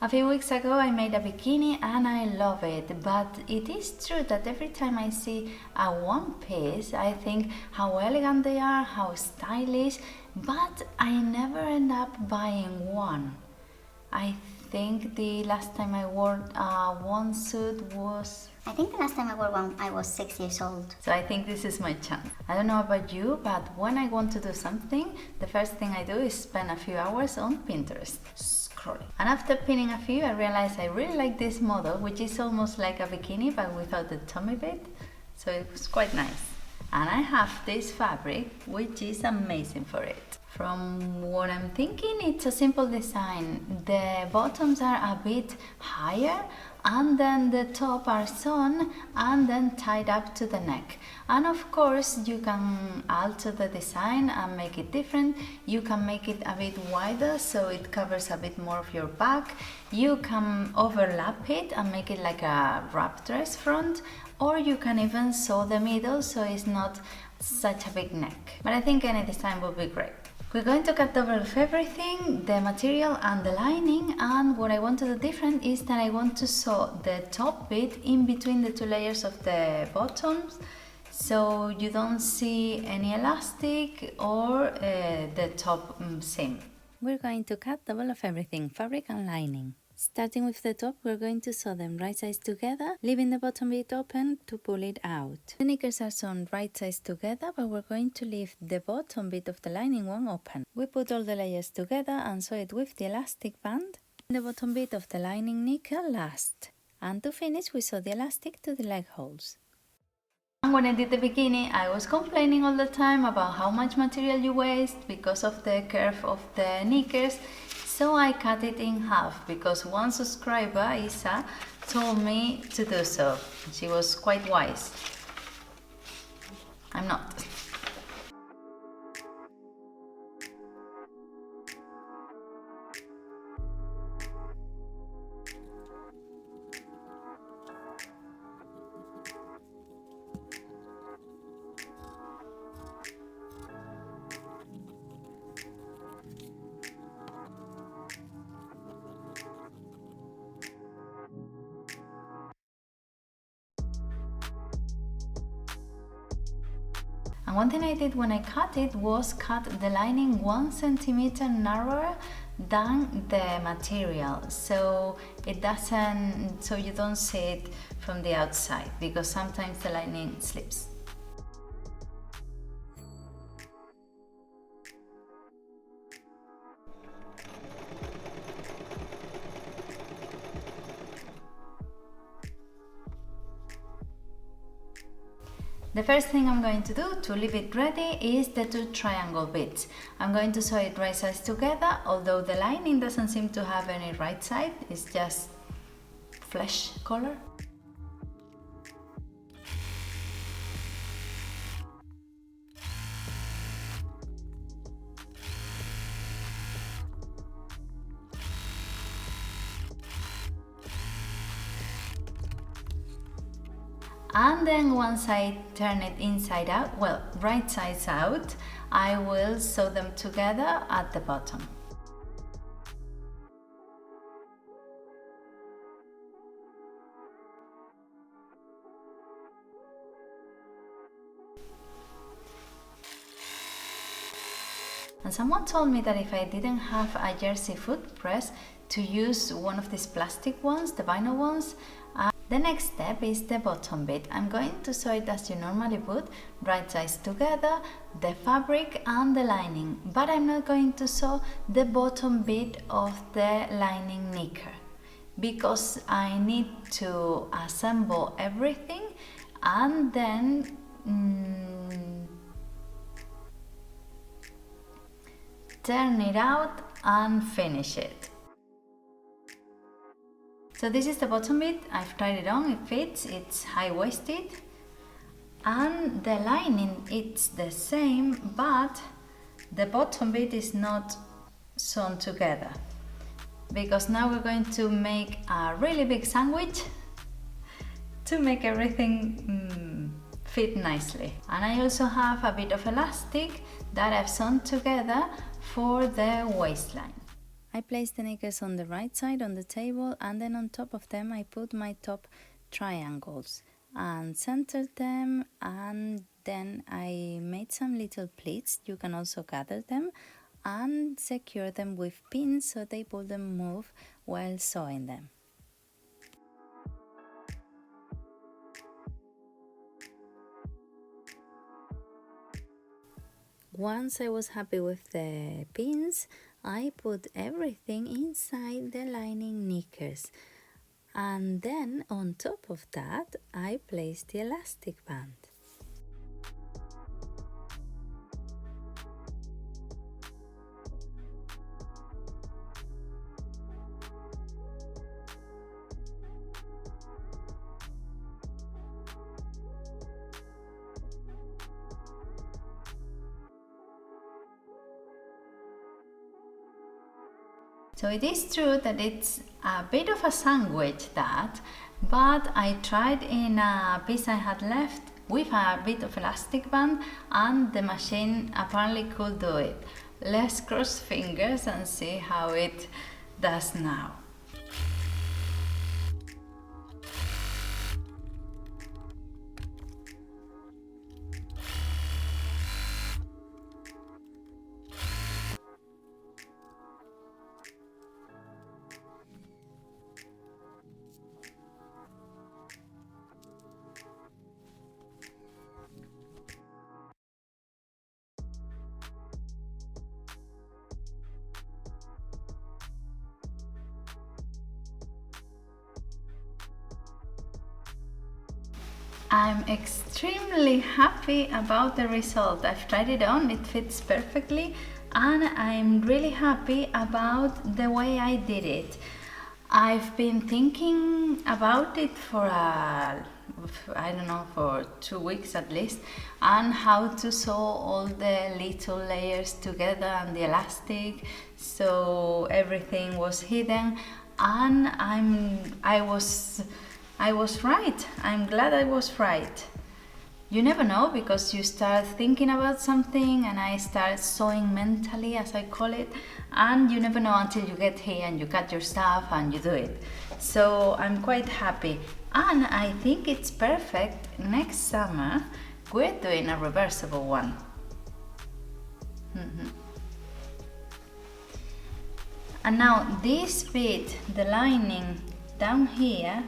A few weeks ago I made a bikini and I love it, but it is true that every time I see a one piece I think how elegant they are, how stylish, but I never end up buying one. I think the last time I wore a one suit was... I think the last time I wore one I was 6 years old. So I think this is my chance. I don't know about you, but when I want to do something, the first thing I do is spend a few hours on Pinterest. And after pinning a few, I realized I really like this model, which is almost like a bikini but without the tummy bit, so it was quite nice. And I have this fabric, which is amazing for it. From what I'm thinking, it's a simple design. The bottoms are a bit higher and then the top are sewn and then tied up to the neck. And of course you can alter the design and make it different. You can make it a bit wider so it covers a bit more of your back. You can overlap it and make it like a wrap dress front, or you can even sew the middle so it's not such a big neck. But I think any design would be great. We're going to cut over everything, the material and the lining, and what I want to do different is that I want to sew the top bit in between the two layers of the bottoms, so you don't see any elastic or the top seam. We're going to cut double of everything, fabric and lining. Starting with the top, we're going to sew them right sides together, leaving the bottom bit open to pull it out. The knickers are sewn right sides together, but we're going to leave the bottom bit of the lining one open. We put all the layers together and sew it with the elastic band, the bottom bit of the lining knicker last. And to finish, we sew the elastic to the leg holes. And when I did the bikini, I was complaining all the time about how much material you waste because of the curve of the knickers. So I cut it in half because one subscriber, Isa, told me to do so. She was quite wise. I'm not. And one thing I did when I cut it was cut the lining 1 centimeter narrower than the material, so you don't see it from the outside, because sometimes the lining slips. The first thing I'm going to do to leave it ready is the two triangle bits. I'm going to sew it right sides together, although the lining doesn't seem to have any right side, it's just flesh color. And then once I turn it inside out, well, right sides out, I will sew them together at the bottom. And someone told me that if I didn't have a jersey foot press, to use one of these plastic ones, the vinyl ones. The next step is the bottom bit. I'm going to sew it as you normally would, right sides together, the fabric and the lining, but I'm not going to sew the bottom bit of the lining knicker because I need to assemble everything and then turn it out and finish it. So this is the bottom bit, I've tried it on, it fits, it's high-waisted, and the lining it's the same, but the bottom bit is not sewn together, because now we're going to make a really big sandwich to make everything fit nicely. And I also have a bit of elastic that I've sewn together for the waistline. I placed the knickers on the right side on the table, and then on top of them I put my top triangles and centered them, and then I made some little pleats. You can also gather them and secure them with pins so they wouldn't move while sewing them. Once I was happy with the pins, I put everything inside the lining knickers, and then on top of that I placed the elastic band. So it is true that it's a bit of a sandwich that, but I tried in a piece I had left with a bit of elastic band, and the machine apparently could do it. Let's cross fingers and see how it does now. I'm extremely happy about the result. I've tried it on, it fits perfectly, and I'm really happy about the way I did it. I've been thinking about it for I don't know, for 2 weeks at least, and how to sew all the little layers together and the elastic so everything was hidden, and I was right. I'm glad I was right. You never know, because you start thinking about something and I start sewing mentally, as I call it, and you never know until you get here and you cut your stuff and you do it. So I'm quite happy, and I think it's perfect. Next summer we're doing a reversible one. And now this bit, the lining down here,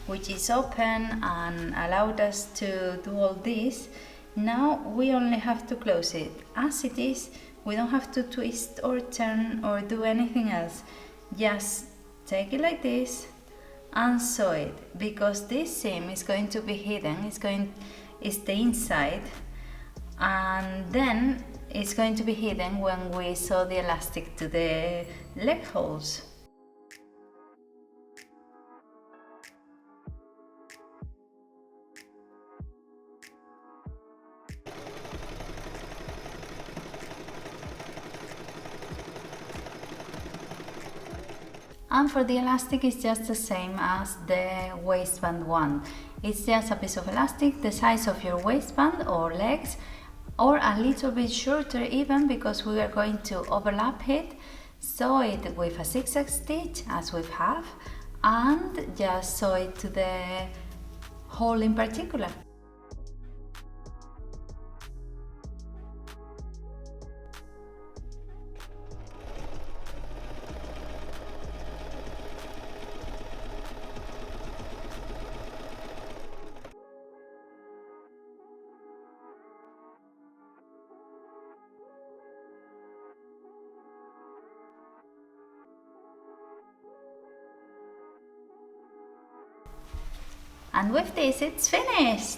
which is open and allowed us to do all this, now we only have to close it. As it is, we don't have to twist or turn or do anything else. Just take it like this and sew it, because this seam is going to be hidden. It's the inside, and then it's going to be hidden when we sew the elastic to the leg holes. And for the elastic, it's just the same as the waistband one. It's just a piece of elastic the size of your waistband or legs, or a little bit shorter even, because we are going to overlap it. Sew it with a zigzag stitch as we have, and just sew it to the hole in particular. And with this, it's finished.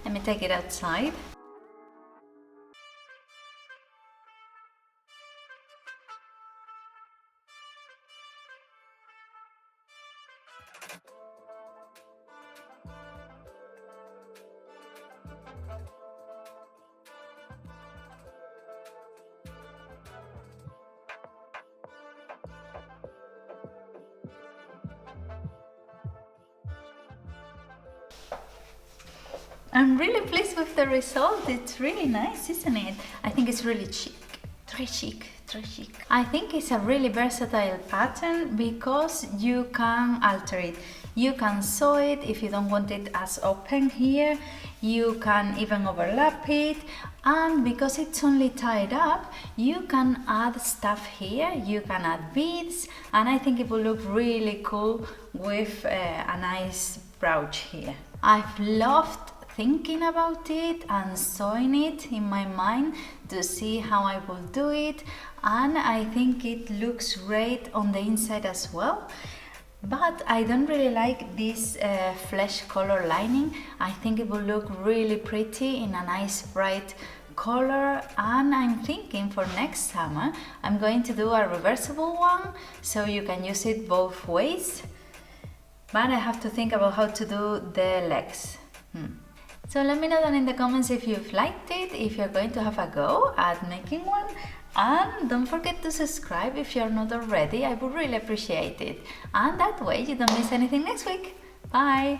Let me take it outside. I'm really pleased with the result. It's really nice, isn't it? I think it's really chic, stretchy. I think it's a really versatile pattern because you can alter it. You can sew it if you don't want it as open here. You can even overlap it, and because it's only tied up, you can add stuff here. You can add beads, and I think it will look really cool with a nice brooch here. I've loved thinking about it and sewing it in my mind to see how I will do it, and I think it looks great on the inside as well. But I don't really like this flesh color lining. I think it will look really pretty in a nice bright color, and I'm thinking for next summer I'm going to do a reversible one so you can use it both ways. But I have to think about how to do the legs. So let me know down in the comments if you've liked it, if you're going to have a go at making one. And don't forget to subscribe if you're not already. I would really appreciate it. And that way you don't miss anything next week. Bye!